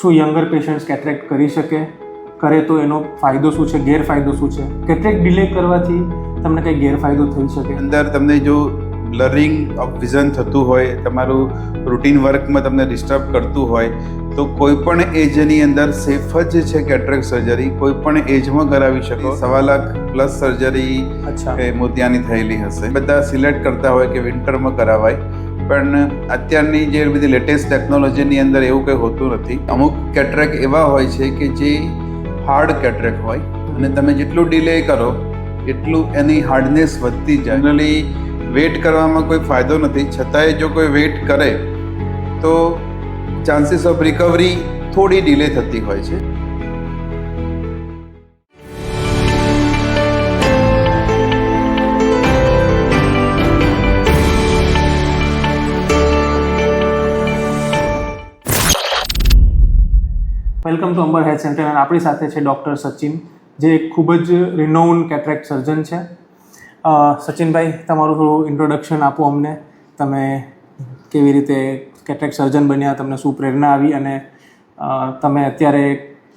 શું younger patients કેટરેક્ટ કરી શકે? કરે તો એનો ફાયદો શું છે, ગેરફાયદો શું છે? કેટરેક્ટ ડિલે કરવાથી તમને કંઈ ગેરફાયદો થઈ શકે? અંદર તમને જો બ્લરિંગ ઓફ વિઝન થતું હોય, તમારું રૂટીન વર્કમાં તમને ડિસ્ટર્બ કરતું હોય, તો કોઈ પણ એજની અંદર સેફ જ છે કેટરેક્ટ સર્જરી. કોઈ પણ એજમાં કરાવી શકો. 1.25 લાખ પ્લસ સર્જરી મોતિયાની થયેલી હશે. બધા સિલેક્ટ કરતા હોય કે વિન્ટરમાં કરાવાય, પણ અત્યારની જે બધી લેટેસ્ટ ટેકનોલોજીની અંદર એવું કંઈ હોતું નથી. અમુક કેટરેક્ટ એવા હોય છે કે જે હાર્ડ કેટરેક્ટ હોય, અને તમે જેટલું ડિલે કરો એટલું એની હાર્ડનેસ વધતી જાય. જનરલી વેઇટ કરવામાં કોઈ ફાયદો નથી, છતાંય જો કોઈ વેઇટ કરે તો ચાન્સીસ ઓફ રિકવરી થોડી ડિલે થતી હોય છે. Welcome to Ambar health centre. અને આપણી સાથે છે ડૉક્ટર સચિન, જે એક ખૂબ જ રિનોન કેટરેક્ટ સર્જન છે. સચિનભાઈ, તમારું થોડું ઇન્ટ્રોડક્શન આપો અમને. તમે કેવી રીતે કેટરેક્ટ સર્જન બન્યા, તમને શું પ્રેરણા આવી, અને તમે અત્યારે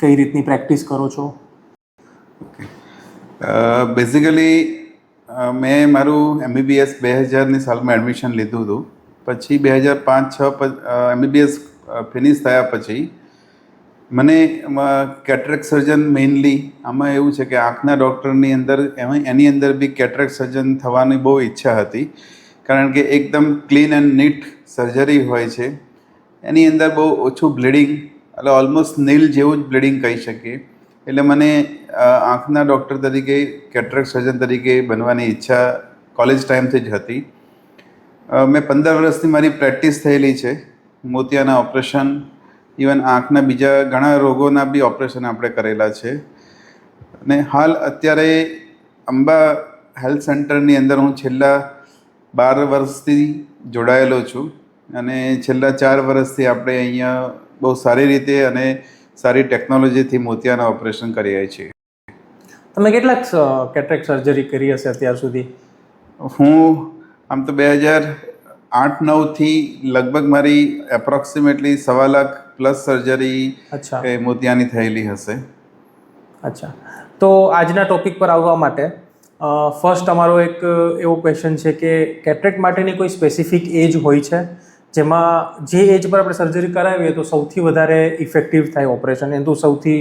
કઈ રીતની પ્રેક્ટિસ કરો છો? બેઝિકલી મેં મારું MBBS 2000ની સાલમાં એડમિશન લીધું હતું. પછી 2005-06 MBBS ફિનિશ થયા પછી મને કેટરેક્ટ સર્જન મેઇનલી આમાં એવું છે કે આંખના ડૉક્ટરની અંદર એની અંદર બી કેટરેક્ટ સર્જન થવાની બહુ ઈચ્છા હતી, કારણ કે એકદમ ક્લીન એન્ડ નીટ સર્જરી હોય છે. એની અંદર બહુ ઓછું બ્લીડિંગ, એટલે ઓલમોસ્ટ નીલ જેવું જ બ્લીડિંગ કહી શકીએ. એટલે મને આંખના ડૉક્ટર તરીકે, કેટરેક્ટ સર્જન તરીકે બનવાની ઈચ્છા કોલેજ ટાઈમથી જ હતી. મેં 15 વર્ષથી મારી પ્રેક્ટિસ થયેલી છે. મોતિયાના ઓપરેશન, ઇવન આંખના બીજા ઘણા રોગોના બી ઓપરેશન આપણે કરેલા છે. અને હાલ અત્યારે અંબા હેલ્થ સેન્ટરની અંદર હું છેલ્લા 12 વર્ષથી જોડાયેલો છું, અને છેલ્લા 4 વર્ષથી આપણે અહીંયા બહુ સારી રીતે અને સારી ટેકનોલોજીથી મોતિયાના ઓપરેશન કરીએ છીએ. તમે કેટલાક કેટરેક્ટ સર્જરી કરી હશે અત્યાર સુધી? હું આમ તો 2008-09થી લગભગ મારી એપ્રોક્સિમેટલી 1.25 લાખ પ્લસ સર્જરી મોતિયાની થયેલી હશે. અચ્છા, તો આજના ટોપિક પર આવવા માટે ફર્સ્ટ અમારો એક એવો ક્વેશ્ચન છે કે કેટરેક્ટ માટેની કોઈ સ્પેસિફિક એજ હોય છે જેમાં જે એજ પર આપણે સર્જરી કરાવીએ તો સૌથી વધારે ઇફેક્ટિવ થાય ઓપરેશન, એનું સૌથી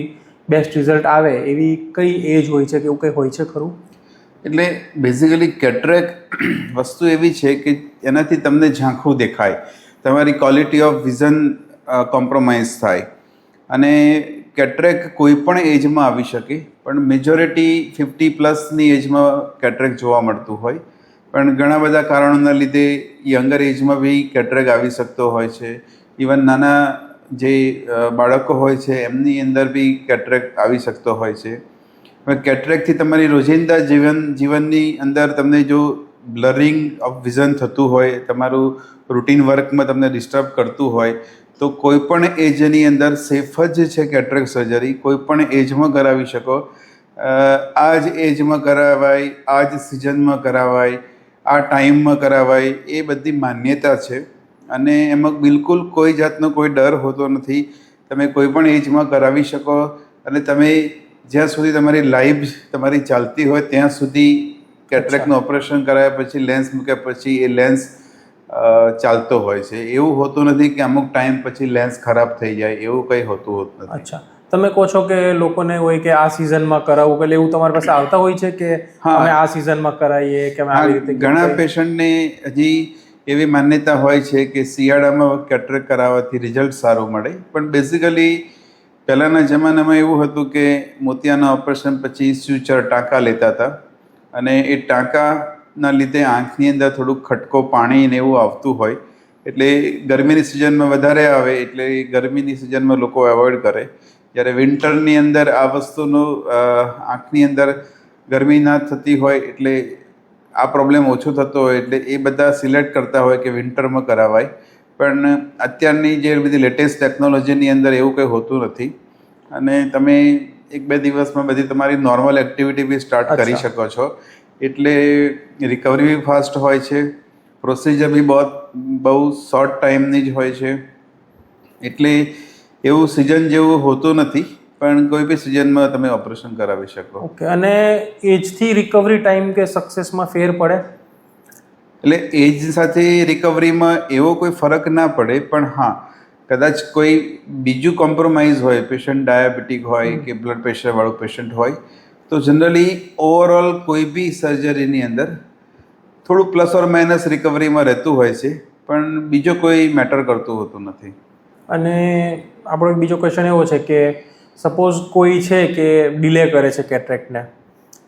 બેસ્ટ રિઝલ્ટ આવે એવી કઈ એજ હોય છે કે એવું કંઈ હોય છે ખરું? એટલે બેઝિકલી કેટરેક્ટ વસ્તુ એવી છે કે એનાથી તમને ઝાંખું દેખાય, તમારી ક્વોલિટી ઓફ વિઝન કોમ્પ્રોમાઇઝ થાય. અને કેટરેક્ટ કોઈ પણ એજમાં આવી શકે, પણ મેજોરિટી 50+ એજમાં કેટરેક્ટ જોવા મળતું હોય. પણ ઘણા બધા કારણોના લીધે યંગર એજમાં બી કેટરેક્ટ આવી શકતો હોય છે. ઇવન નાના જે બાળકો હોય છે એમની અંદર બી કેટરેક્ટ આવી શકતો હોય છે. હવે કેટરેક્ટથી તમારી રોજિંદા જીવનની અંદર તમને જો બ્લરિંગ ઓફ વિઝન થતું હોય, તમારું રૂટીન વર્કમાં તમને ડિસ્ટર્બ કરતું હોય, તો કોઈ પણ એજની અંદર સેફ જ છે કેટરેક્ટ સર્જરી. કોઈ પણ એજમાં કરાવી શકો. આ જ એજમાં કરાવાય, આ જ સિઝનમાં કરાવાય, આ ટાઈમમાં કરાવાય, એ બધી માન્યતા છે. અને એમાં બિલકુલ કોઈ જાતનો કોઈ ડર હોતો નથી. તમે કોઈ પણ એજમાં કરાવી શકો, અને તમે જ્યાં સુધી તમારી લાઈફ તમારી ચાલતી હોય ત્યાં સુધી કેટરેક્ટનું ઓપરેશન કરાયા પછી, લેન્સ મૂક્યા પછી એ લેન્સ ચાલતો હોય છે. એવું હોતું નથી કે અમુક ટાઈમ પછી લેન્સ ખરાબ થઈ જાય, એવું કંઈ હોતું નથી. અચ્છા, તમે કહો છો કે લોકોને હોય કે આ સિઝનમાં કરાવવું, એટલે એવું તમારી પાસે આવતા હોય છે કે અમે આ સિઝનમાં કરાવીએ કે અમે આવી રીતે? ઘણા પેશન્ટને હજી એવી માન્યતા હોય છે કે શિયાળામાં કેટરેક્ટ કરાવવાથી રિઝલ્ટ સારું મળે. પણ બેઝિકલી પહેલાંના જમાનામાં એવું હતું કે મોતિયાના ઓપરેશન પછી સ્યુચર ટાંકા લેતા હતા, અને એ ટાંકાના લીધે આંખની અંદર થોડુંક ખટકો, પાણી ને એવું આવતું હોય, એટલે ગરમીની સિઝનમાં વધારે આવે, એટલે ગરમીની સિઝનમાં લોકો એવોઇડ કરે. જ્યારે વિન્ટરની અંદર આ વસ્તુનો આંખની અંદર ગરમી ના થતી હોય એટલે આ પ્રોબ્લેમ ઓછો થતો હોય, એટલે એ બધા સિલેક્ટ કરતા હોય કે વિન્ટરમાં કરાવાય. પણ અત્યારની જે બધી લેટેસ્ટ ટેકનોલોજીની અંદર એવું કંઈ હોતું નથી, અને તમે 1-2 દિવસમાં બધી તમારી નોર્મલ એક્ટિવિટી બી સ્ટાર્ટ કરી શકો છો. એટલે રિકવરી બી ફાસ્ટ હોય છે, પ્રોસિજર બી બહુ શોર્ટ ટાઈમની જ હોય છે. એટલે એવું સિઝન જેવું હોતું નથી, પણ કોઈ બી સિઝનમાં તમે ઓપરેશન કરાવી શકો. ઓકે, અને એજથી રિકવરી ટાઈમ કે સક્સેસમાં ફેર પડે? એટલે એજ સાથે રિકવરીમાં એવો કોઈ ફરક ના પડે, પણ હા કદાચ કોઈ બીજું કોમ્પ્રોમાઇઝ હોય, પેશન્ટ ડાયાબિટીક હોય કે બ્લડ પ્રેશરવાળું પેશન્ટ હોય, તો જનરલી ઓવરઓલ કોઈ બી સર્જરીની અંદર થોડું પ્લસ ઓર માઇનસ રિકવરીમાં રહેતું હોય છે, પણ બીજો કોઈ મેટર કરતું હોતું નથી. અને આપણો એક બીજો ક્વેશ્ચન એવો છે કે સપોઝ કોઈ છે કે ડિલે કરે છે કેટરેક્ટને,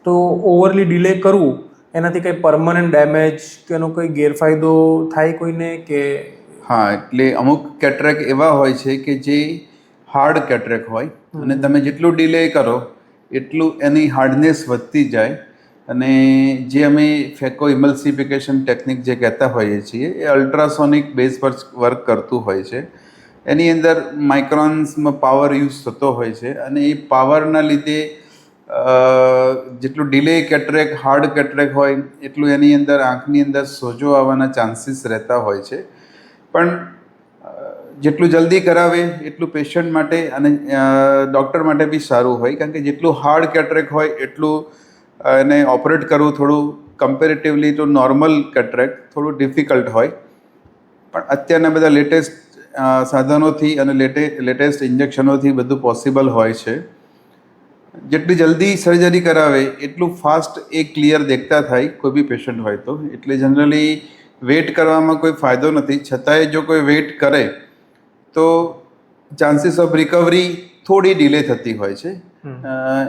તો ઓવરલી ડિલે કરવું એનાથી કંઈ પરમનન્ટ ડેમેજ કે એનો કોઈ ગેરફાયદો થાય કોઈને કે? હા, એટલે અમુક કેટરેક એવા હોય છે કે જે હાર્ડ કેટરેક હોય, અને તમે જેટલું ડિલે કરો એટલું એની હાર્ડનેસ વધતી જાય, અને જે અમે ફેકો ઇમલ્સિફિકેશન ટેકનિક જે કહેતા હોઈએ છીએ એ અલ્ટ્રાસોનિક બેઝ પર વર્ક કરતું હોય છે. એની અંદર માઇક્રોન્સમાં પાવર યુઝ થતો હોય છે, અને એ પાવરના લીધે જેટલું ડિલે કેટરેક હાર્ડ કેટરેક હોય એટલું એની અંદર આંખની અંદર સોજો આવવાના ચાન્સીસ રહેતા હોય છે. પણ જેટલું જલ્દી કરાવે એટલું પેશન્ટ માટે અને ડૉક્ટર માટે બી સારું હોય, કારણ કે જેટલું હાર્ડ કેટરેક હોય એટલું એને ઓપરેટ કરવું થોડું કમ્પેરેટિવલી ટુ નોર્મલ કેટરેક થોડું ડિફિકલ્ટ હોય. પણ અત્યારના બધા લેટેસ્ટ સાધનોથી અને લેટેસ્ટ ઇન્જેક્શનોથી બધું પોસિબલ હોય છે. જેટલી જલ્દી સર્જરી કરાવે એટલું ફાસ્ટ એ ક્લિયર દેખતા થાય કોઈ બી પેશન્ટ હોય તો. એટલે જનરલી વેઇટ કરવામાં કોઈ ફાયદો નથી, છતાંય જો કોઈ વેઇટ કરે તો ચાન્સીસ ઓફ રિકવરી થોડી ડિલે થતી હોય છે.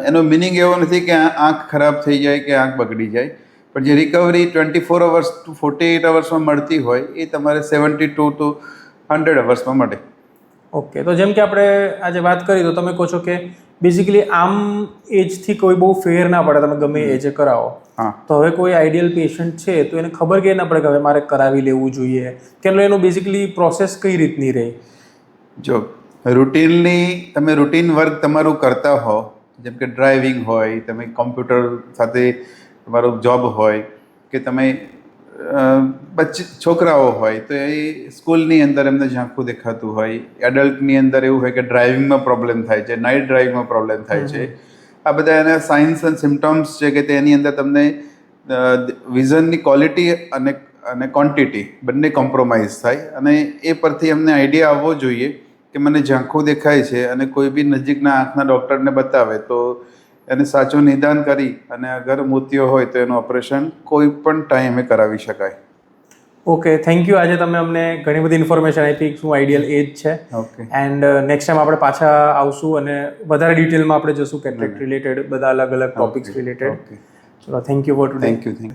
એનો મિનિંગ એવો નથી કે આંખ ખરાબ થઈ જાય કે આંખ બગડી જાય, પણ જે રિકવરી 24 અવર્સ ટુ 48 અવર્સમાં મળતી હોય એ તમારે 72 to 100 અવર્સમાં મળે. ઓકે, તો જેમ કે આપણે આજે વાત કરી તો તમે કહો છો કે બેઝિકલી આમ એજથી કોઈ બહુ ફેર ના પડે, તમે ગમે એજે કરાવો. હા, તો હવે કોઈ આઈડિયલ પેશન્ટ છે તો એને ખબર કે ના પડે કે હવે મારે કરાવી લેવું જોઈએ, કે એનું બેઝિકલી પ્રોસેસ કઈ રીતની રહે? જો તમે રૂટીન વર્ક તમારું કરતા હો, જેમ કે ડ્રાઇવિંગ હોય, તમે કોમ્પ્યુટર સાથે તમારું જોબ હોય, કે તમે છોકરાઓ હોય તો એ સ્કૂલની અંદર એમને ઝાંખું દેખાતું હોય, એડલ્ટની અંદર એવું હોય કે ડ્રાઇવિંગમાં પ્રોબ્લેમ થાય છે, નાઇટ ડ્રાઇવિંગમાં પ્રોબ્લેમ થાય છે. આ બધા એના સાઇન્સ એન્ડ સિમ્ટમ્સ છે કે તેની અંદર તમને વિઝનની ક્વોલિટી અને ક્વોન્ટિટી બંને કોમ્પ્રોમાઇઝ થાય, અને એ પરથી અમને આઈડિયા આવવો જોઈએ કે મને ઝાંખું દેખાય છે, અને કોઈ બી નજીકના આંખના ડૉક્ટરને બતાવે તો એને સાચું નિદાન કરી અને અગર મોતિયો હોય તો એનું ઓપરેશન કોઈ પણ ટાઈમે કરાવી શકાય. Okay, thank you. આજે તમે અમને ઘણી બધી ઇન્ફોર્મેશન આપી શું આઈડિયલ એજ છે. ઓકે, એન્ડ નેક્સ્ટ ટાઈમ આપણે પાછા આવશું અને વધારે ડિટેલમાં આપણે જશું કેટરેક્ટ રિલેટેડ બધા અલગ અલગ ટોપિક્સ રિલેટેડ. ચલો, thank you for today. Thank you.